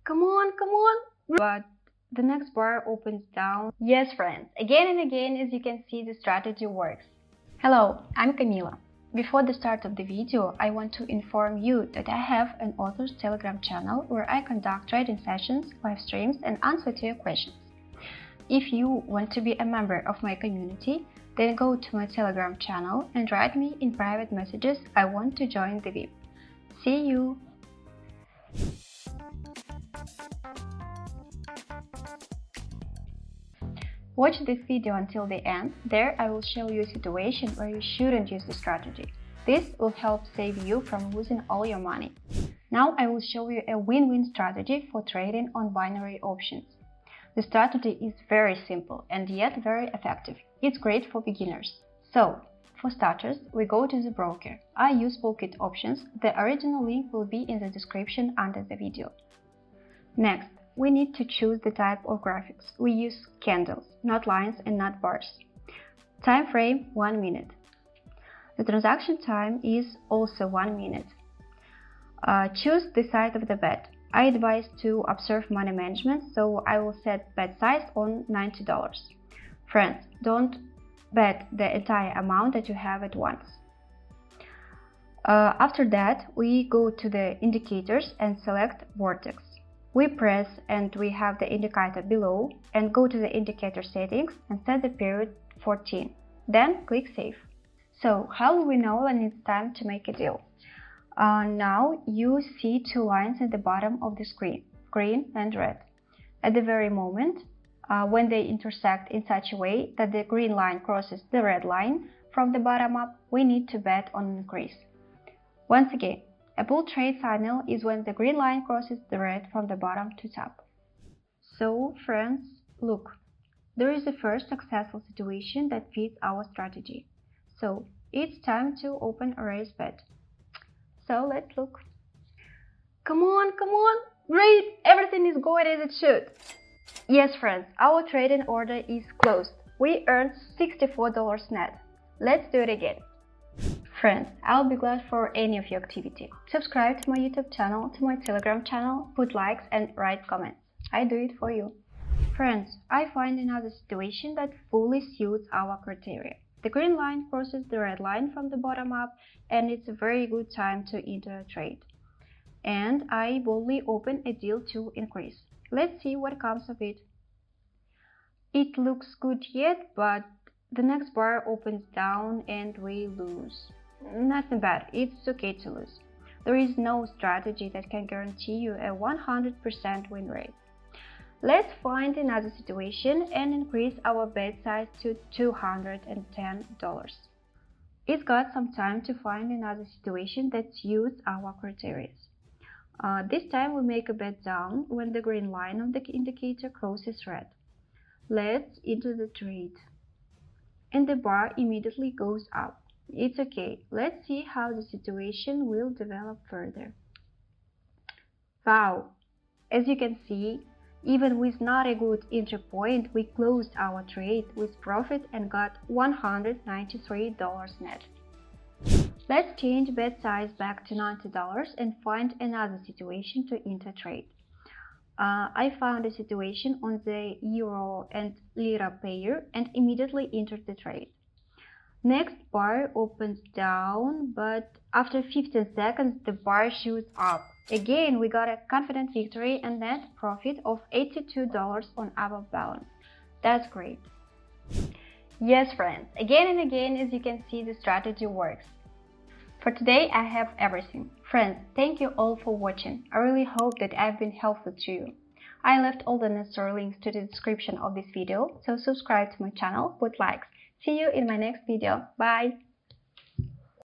Come on. But the next bar opens down. Yes, friends, again and again, as you can see, the strategy works. Hello, I'm Camila. Before the start of the video, I want to inform you that I have an author's Telegram channel where I conduct trading sessions, live streams, and answer to your questions. If you want to be a member of my community, then go to my Telegram channel and write me in private messages, I want to join the VIP. See you! Watch this video until the end. There I will show you a situation where you shouldn't use the strategy. This will help save you from losing all your money. Now I will show you a win-win strategy for trading on binary options. The strategy is very simple and yet very effective. It's great for beginners. So, for starters, we go to the broker. I use Pocket Options. The original link will be in the description under the video. Next, we need to choose the type of graphics. We use candles, not lines and not bars. Time frame 1 minute. The transaction time is also 1 minute. Choose the size of the bet. I advise to observe money management, so I will set bet size on $90. Friends, don't bet the entire amount that you have at once. After that, we go to the indicators and select Vortex. We press and we have the indicator below and go to the indicator settings and set the period 14. Then click Save. So, how do we know when it's time to make a deal? Now you see two lines at the bottom of the screen, green and red. At the very moment, when they intersect in such a way that the green line crosses the red line from the bottom up, we need to bet on an increase. Once again, a bull trade signal is when the green line crosses the red from the bottom to top. So, friends, look, there is the first successful situation that fits our strategy. So, it's time to open a raise bet. So, let's look. Come on! Great! Everything is going as it should. Yes, friends, our trading order is closed. We earned $64 net. Let's do it again. Friends, I'll be glad for any of your activity. Subscribe to my YouTube channel, to my Telegram channel, put likes and write comments. I do it for you. Friends, I find another situation that fully suits our criteria. The green line crosses the red line from the bottom up, and it's a very good time to enter a trade. And I boldly open a deal to increase. Let's see what comes of it. It looks good yet, but the next bar opens down and we lose. Nothing bad, it's okay to lose. There is no strategy that can guarantee you a 100% win rate. Let's find another situation and increase our bet size to $210. It's got some time to find another situation that suits our criteria. This time we make a bet down when the green line of the indicator crosses red. Let's enter the trade. And the bar immediately goes up. It's okay. Let's see how the situation will develop further. Wow! As you can see, even with not a good entry point, we closed our trade with profit and got $193 net. Let's change bet size back to $90 and find another situation to enter trade. I found a situation on the euro and lira pair and immediately entered the trade. Next bar opens down, but after 15 seconds the bar shoots up. Again, we got a confident victory and net profit of $82 on our balance. That's great. Yes, friends, again and again, as you can see, the strategy works. For today, I have everything. Friends, thank you all for watching. I really hope that I've been helpful to you. I left all the necessary links to the description of this video, so subscribe to my channel, put likes. See you in my next video. Bye!